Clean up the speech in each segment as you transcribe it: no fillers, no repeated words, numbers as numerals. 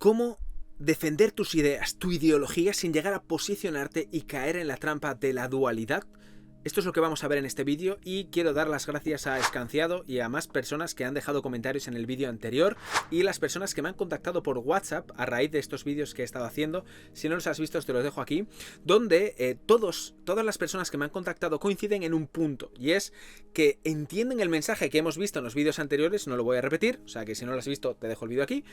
cómo defender tus ideas, tu ideología, sin llegar a posicionarte y caer en la trampa de la dualidad. Esto es lo que vamos a ver en este vídeo y quiero dar las gracias a Escanciado y a más personas que han dejado comentarios en el vídeo anterior y las personas que me han contactado por WhatsApp a raíz de estos vídeos que he estado haciendo. Si no los has visto, te los dejo aquí, donde todas las personas que me han contactado coinciden en un punto, y es que entienden el mensaje que hemos visto en los vídeos anteriores. No lo voy a repetir, o sea que si no lo has visto te dejo el vídeo aquí.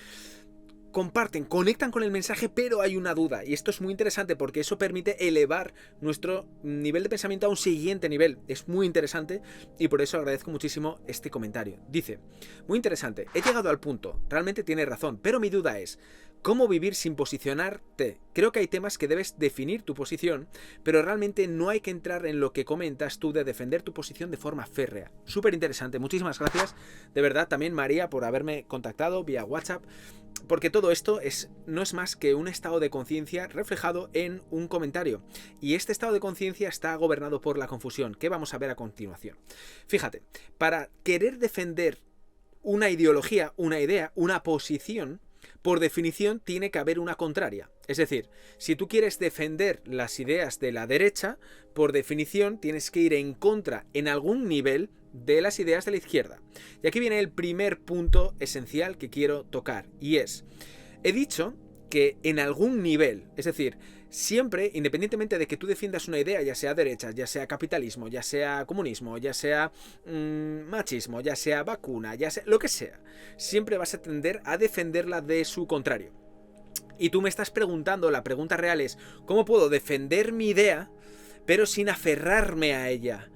Comparten, conectan con el mensaje, pero hay una duda, y esto es muy interesante porque eso permite elevar nuestro nivel de pensamiento a un siguiente nivel. Es muy interesante y por eso agradezco muchísimo este comentario. Dice: muy interesante, he llegado al punto, realmente tiene razón, pero mi duda es ¿cómo vivir sin posicionarte? Creo que hay temas que debes definir tu posición, pero realmente no hay que entrar en lo que comentas tú de defender tu posición de forma férrea. Súper interesante, muchísimas gracias, de verdad, también María, por haberme contactado vía WhatsApp, porque todo esto no es más que un estado de conciencia reflejado en un comentario, y este estado de conciencia está gobernado por la confusión, que vamos a ver a continuación. Fíjate, para querer defender una ideología, una idea, una posición, por definición tiene que haber una contraria. Es decir, si tú quieres defender las ideas de la derecha, por definición tienes que ir en contra en algún nivel de las ideas de la izquierda. Y aquí viene el primer punto esencial que quiero tocar, y es: he dicho que en algún nivel, es decir, siempre, independientemente de que tú defiendas una idea, ya sea derecha, ya sea capitalismo, ya sea comunismo, ya sea machismo, ya sea vacuna, ya sea lo que sea, siempre vas a tender a defenderla de su contrario. Y tú me estás preguntando, la pregunta real es: ¿cómo puedo defender mi idea pero sin aferrarme a ella?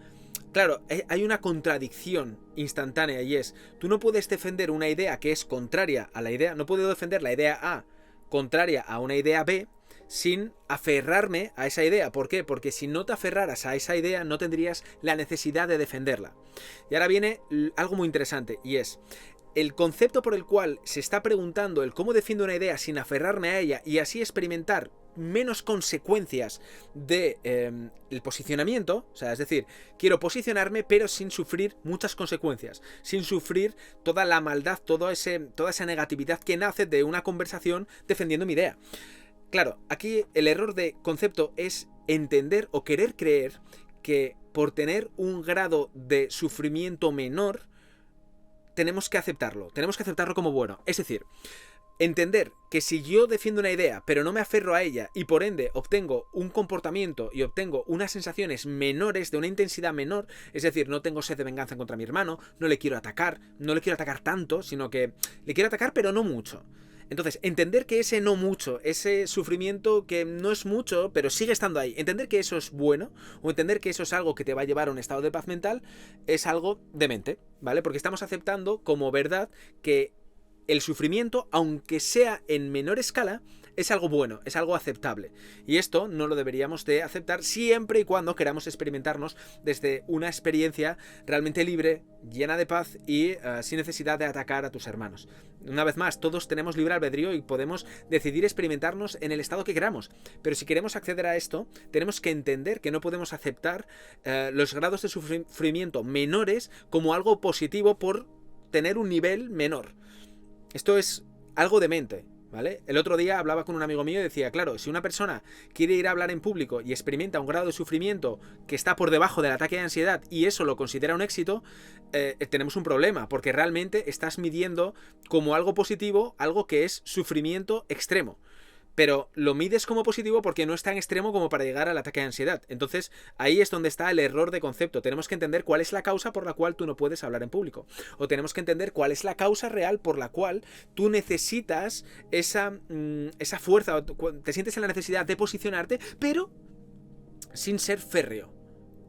Claro, hay una contradicción instantánea, y es: tú no puedes defender una idea que es contraria a la idea, no puedo defender la idea A contraria a una idea B sin aferrarme a esa idea. ¿Por qué? Porque si no te aferraras a esa idea no tendrías la necesidad de defenderla. Y ahora viene algo muy interesante, y es: el concepto por el cual se está preguntando el cómo defiendo una idea sin aferrarme a ella y así experimentar menos consecuencias de el posicionamiento, o sea, es decir, quiero posicionarme pero sin sufrir muchas consecuencias, sin sufrir toda la maldad, toda esa negatividad que nace de una conversación defendiendo mi idea. Claro, aquí el error de concepto es entender o querer creer que por tener un grado de sufrimiento menor tenemos que aceptarlo como bueno. Es decir, entender que si yo defiendo una idea pero no me aferro a ella y por ende obtengo un comportamiento y obtengo unas sensaciones menores, de una intensidad menor, es decir, no tengo sed de venganza contra mi hermano, no le quiero atacar tanto, sino que le quiero atacar pero no mucho. Entonces, entender que ese no mucho, ese sufrimiento que no es mucho, pero sigue estando ahí, entender que eso es bueno, o entender que eso es algo que te va a llevar a un estado de paz mental, es algo demente, ¿vale? Porque estamos aceptando como verdad que el sufrimiento, aunque sea en menor escala, es algo bueno, es algo aceptable. Y esto no lo deberíamos de aceptar siempre y cuando queramos experimentarnos desde una experiencia realmente libre, llena de paz y sin necesidad de atacar a tus hermanos. Una vez más, todos tenemos libre albedrío y podemos decidir experimentarnos en el estado que queramos. Pero si queremos acceder a esto, tenemos que entender que no podemos aceptar los grados de sufrimiento menores como algo positivo por tener un nivel menor. Esto es algo demente, ¿vale? El otro día hablaba con un amigo mío y decía: claro, si una persona quiere ir a hablar en público y experimenta un grado de sufrimiento que está por debajo del ataque de ansiedad y eso lo considera un éxito, tenemos un problema, porque realmente estás midiendo como algo positivo algo que es sufrimiento extremo. Pero lo mides como positivo porque no es tan extremo como para llegar al ataque de ansiedad. Entonces ahí es donde está el error de concepto. Tenemos que entender cuál es la causa por la cual tú no puedes hablar en público. O tenemos que entender cuál es la causa real por la cual tú necesitas esa fuerza, te sientes en la necesidad de posicionarte, pero sin ser férreo.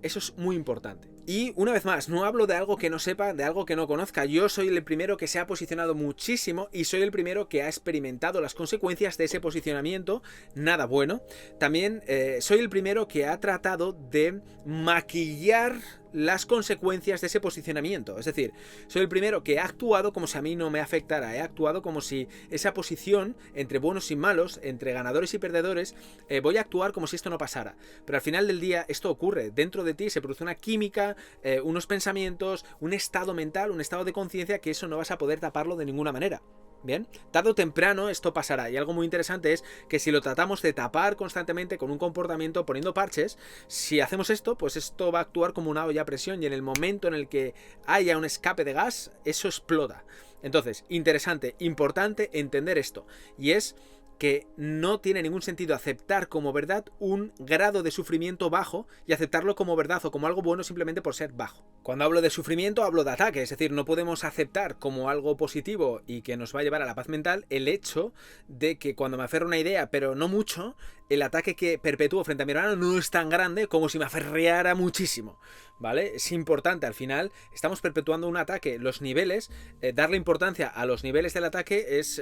Eso es muy importante. Y una vez más, no hablo de algo que no sepa, de algo que no conozca. Yo soy el primero que se ha posicionado muchísimo y soy el primero que ha experimentado las consecuencias de ese posicionamiento, nada bueno. También soy el primero que ha tratado de maquillar las consecuencias de ese posicionamiento. Es decir, soy el primero que ha actuado como si a mí no me afectara. He actuado como si esa posición entre buenos y malos, entre ganadores y perdedores, voy a actuar como si esto no pasara. Pero al final del día esto ocurre. Dentro de ti se produce una química, unos pensamientos, un estado mental, un estado de conciencia que eso no vas a poder taparlo de ninguna manera. Bien, tarde o temprano esto pasará, y algo muy interesante es que si lo tratamos de tapar constantemente con un comportamiento poniendo parches, si hacemos esto, pues esto va a actuar como una olla a presión y en el momento en el que haya un escape de gas, eso explota. Entonces, interesante, importante entender esto, y es que no tiene ningún sentido aceptar como verdad un grado de sufrimiento bajo y aceptarlo como verdad o como algo bueno simplemente por ser bajo. Cuando hablo de sufrimiento hablo de ataque, es decir, no podemos aceptar como algo positivo y que nos va a llevar a la paz mental el hecho de que cuando me aferro a una idea, pero no mucho, el ataque que perpetúo frente a mi hermano no es tan grande como si me aferreara muchísimo, ¿vale? Es importante, al final estamos perpetuando un ataque, los niveles, darle importancia a los niveles del ataque es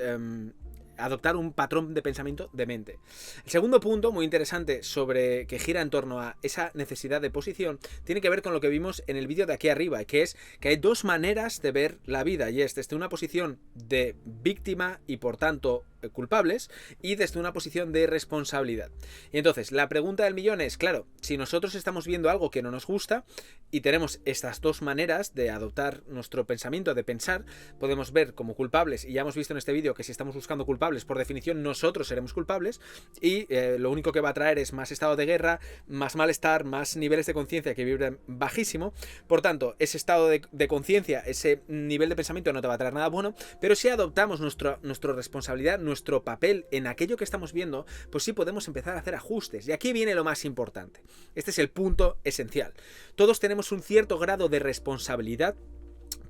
adoptar un patrón de pensamiento demente. El segundo punto, muy interesante, sobre que gira en torno a esa necesidad de posición, tiene que ver con lo que vimos en el vídeo de aquí arriba, que es que hay dos maneras de ver la vida, y es desde una posición de víctima y por tanto culpables, y desde una posición de responsabilidad. Y entonces, la pregunta del millón es, claro, si nosotros estamos viendo algo que no nos gusta y tenemos estas dos maneras de adoptar nuestro pensamiento, de pensar, podemos ver como culpables, y ya hemos visto en este vídeo que si estamos buscando culpables, por definición nosotros seremos culpables, y lo único que va a traer es más estado de guerra, más malestar, más niveles de conciencia que vibran bajísimo. Por tanto, ese estado de conciencia, ese nivel de pensamiento no te va a traer nada bueno, pero si adoptamos nuestra responsabilidad, nuestro papel en aquello que estamos viendo, pues sí podemos empezar a hacer ajustes. Y aquí viene lo más importante. Este es el punto esencial. Todos tenemos un cierto grado de responsabilidad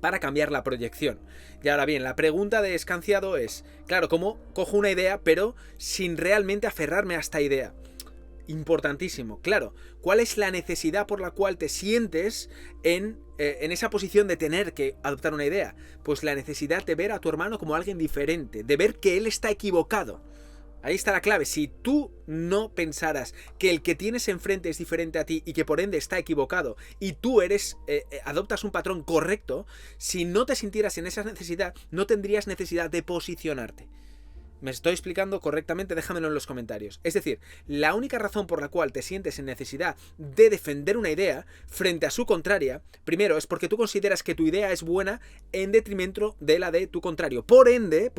para cambiar la proyección. Y ahora bien, la pregunta de Escanciado es, claro, ¿cómo cojo una idea pero sin realmente aferrarme a esta idea? Importantísimo, claro. ¿Cuál es la necesidad por la cual te sientes en esa posición de tener que adoptar una idea? Pues la necesidad de ver a tu hermano como alguien diferente, de ver que él está equivocado. Ahí está la clave. Si tú no pensaras que el que tienes enfrente es diferente a ti y que por ende está equivocado y tú adoptas un patrón correcto, si no te sintieras en esa necesidad, no tendrías necesidad de posicionarte. ¿Me estoy explicando correctamente? Déjamelo en los comentarios. Es decir, la única razón por la cual te sientes en necesidad de defender una idea frente a su contraria, primero, es porque tú consideras que tu idea es buena en detrimento de la de tu contrario. Por ende,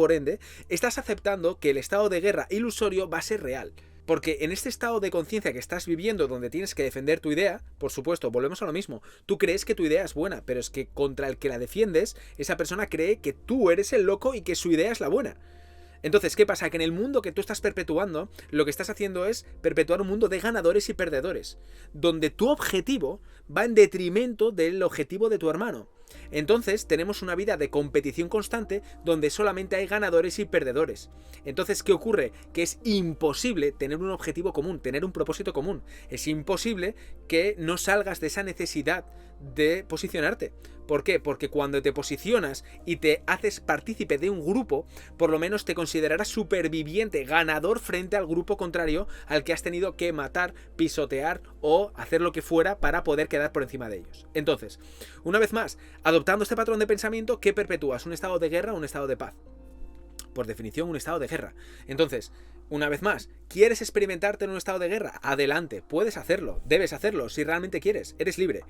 estás aceptando que el estado de guerra ilusorio va a ser real. Porque en este estado de conciencia que estás viviendo, donde tienes que defender tu idea, por supuesto, volvemos a lo mismo. Tú crees que tu idea es buena, pero es que contra el que la defiendes, esa persona cree que tú eres el loco y que su idea es la buena. Entonces, ¿qué pasa? Que en el mundo que tú estás perpetuando, lo que estás haciendo es perpetuar un mundo de ganadores y perdedores, donde tu objetivo va en detrimento del objetivo de tu hermano. Entonces tenemos una vida de competición constante donde solamente hay ganadores y perdedores. Entonces, ¿qué ocurre? Que es imposible tener un objetivo común, tener un propósito común. Es imposible que no salgas de esa necesidad de posicionarte. ¿Por qué? Porque cuando te posicionas y te haces partícipe de un grupo, por lo menos te considerarás superviviente, ganador frente al grupo contrario al que has tenido que matar, pisotear o hacer lo que fuera para poder quedar por encima de ellos. Entonces, una vez más, adoptando este patrón de pensamiento, ¿qué perpetúas? ¿Un estado de guerra o un estado de paz? Por definición, un estado de guerra. Entonces, una vez más, ¿quieres experimentarte en un estado de guerra? Adelante, puedes hacerlo, debes hacerlo, si realmente quieres, eres libre.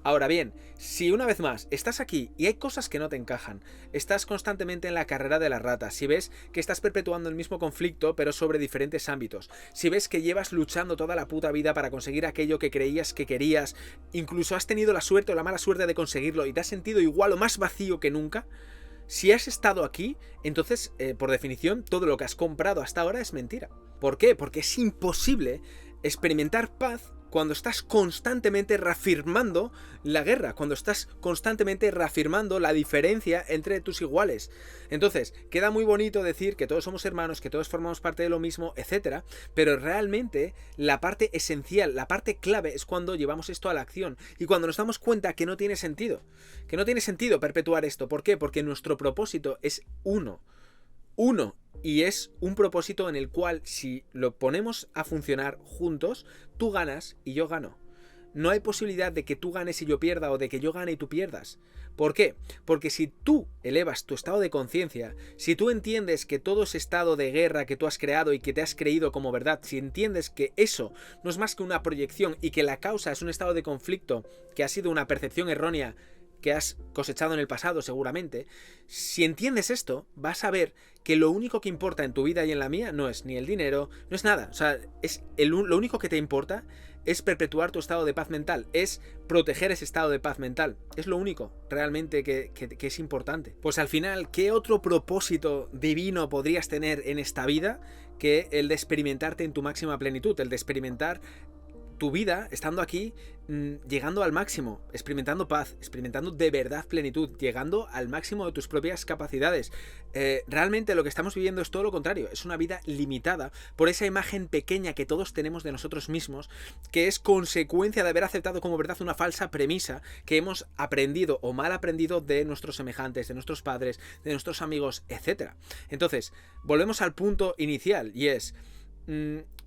Ahora bien, si una vez más estás aquí y hay cosas que no te encajan, estás constantemente en la carrera de la rata, si ves que estás perpetuando el mismo conflicto pero sobre diferentes ámbitos, si ves que llevas luchando toda la puta vida para conseguir aquello que creías que querías, incluso has tenido la suerte o la mala suerte de conseguirlo y te has sentido igual o más vacío que nunca, si has estado aquí, entonces, por definición, todo lo que has comprado hasta ahora es mentira. ¿Por qué? Porque es imposible experimentar paz cuando estás constantemente reafirmando la guerra, cuando estás constantemente reafirmando la diferencia entre tus iguales. Entonces, queda muy bonito decir que todos somos hermanos, que todos formamos parte de lo mismo, etc. Pero realmente la parte esencial, la parte clave es cuando llevamos esto a la acción y cuando nos damos cuenta que no tiene sentido. Que no tiene sentido perpetuar esto. ¿Por qué? Porque nuestro propósito es uno. Y es un propósito en el cual si lo ponemos a funcionar juntos, tú ganas y yo gano. No hay posibilidad de que tú ganes y yo pierda o de que yo gane y tú pierdas. ¿Por qué? Porque si tú elevas tu estado de conciencia, si tú entiendes que todo ese estado de guerra que tú has creado y que te has creído como verdad, si entiendes que eso no es más que una proyección y que la causa es un estado de conflicto que ha sido una percepción errónea que has cosechado en el pasado seguramente, si entiendes esto, vas a ver que lo único que importa en tu vida y en la mía no es ni el dinero, no es nada. O sea, lo único que te importa es perpetuar tu estado de paz mental, es proteger ese estado de paz mental. Es lo único realmente que es importante. Pues al final, ¿qué otro propósito divino podrías tener en esta vida que el de experimentarte en tu máxima plenitud, el de experimentar tu vida estando aquí, llegando al máximo, experimentando paz, experimentando de verdad plenitud, llegando al máximo de tus propias capacidades? Realmente lo que estamos viviendo es todo lo contrario, es una vida limitada por esa imagen pequeña que todos tenemos de nosotros mismos, que es consecuencia de haber aceptado como verdad una falsa premisa que hemos aprendido o mal aprendido de nuestros semejantes, de nuestros padres, de nuestros amigos, etc. Entonces, volvemos al punto inicial y es,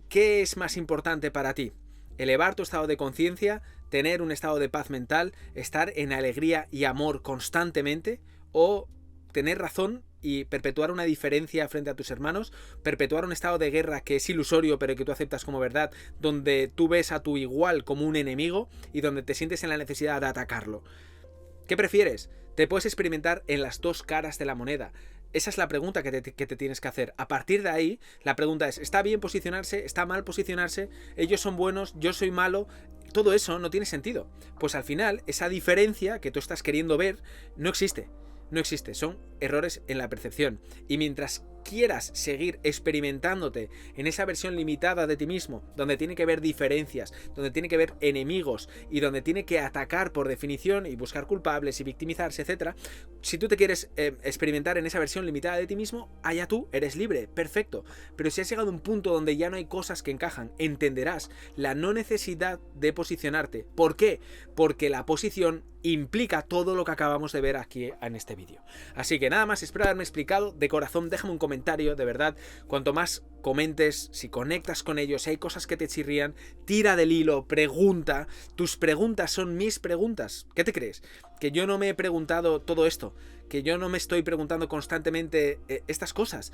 ¿qué es más importante para ti? Elevar tu estado de conciencia, tener un estado de paz mental, estar en alegría y amor constantemente, o tener razón y perpetuar una diferencia frente a tus hermanos, perpetuar un estado de guerra que es ilusorio pero que tú aceptas como verdad, donde tú ves a tu igual como un enemigo y donde te sientes en la necesidad de atacarlo. ¿Qué prefieres? Te puedes experimentar en las dos caras de la moneda. Esa es la pregunta que te tienes que hacer. A partir de ahí, la pregunta es, ¿está bien posicionarse? ¿Está mal posicionarse? ¿Ellos son buenos? ¿Yo soy malo? Todo eso no tiene sentido. Pues al final, esa diferencia que tú estás queriendo ver no existe. No existe. Son errores en la percepción. Y mientras quieras seguir experimentándote en esa versión limitada de ti mismo, donde tiene que haber diferencias, donde tiene que haber enemigos y donde tiene que atacar por definición y buscar culpables y victimizarse, etc. Si tú te quieres experimentar en esa versión limitada de ti mismo, allá tú, eres libre, perfecto. Pero si has llegado a un punto donde ya no hay cosas que encajan, entenderás la no necesidad de posicionarte. ¿Por qué? Porque la posición implica todo lo que acabamos de ver aquí en este vídeo. Así que nada más, espero haberme explicado. De corazón, déjame un comentario, de verdad. Cuanto más comentes, si conectas con ellos, si hay cosas que te chirrían, tira del hilo, pregunta. Tus preguntas son mis preguntas. ¿Qué te crees? Que yo no me he preguntado todo esto, que yo no me estoy preguntando constantemente estas cosas.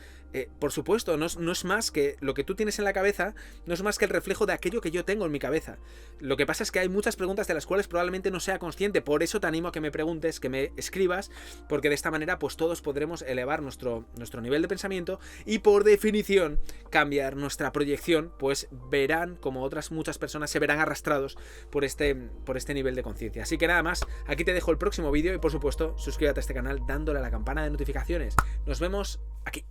Por supuesto, no es más que lo que tú tienes en la cabeza, no es más que el reflejo de aquello que yo tengo en mi cabeza. Lo que pasa es que hay muchas preguntas de las cuales probablemente no sea consciente, por eso te animo a que me preguntes, que me escribas, porque de esta manera pues todos podremos elevar nuestro nivel de pensamiento y por definición cambiar nuestra proyección, pues verán como otras muchas personas se verán arrastrados por este nivel de conciencia. Así que nada más, aquí te dejo el próximo vídeo y por supuesto suscríbete a este canal dándole a la campana de notificaciones. Nos vemos aquí.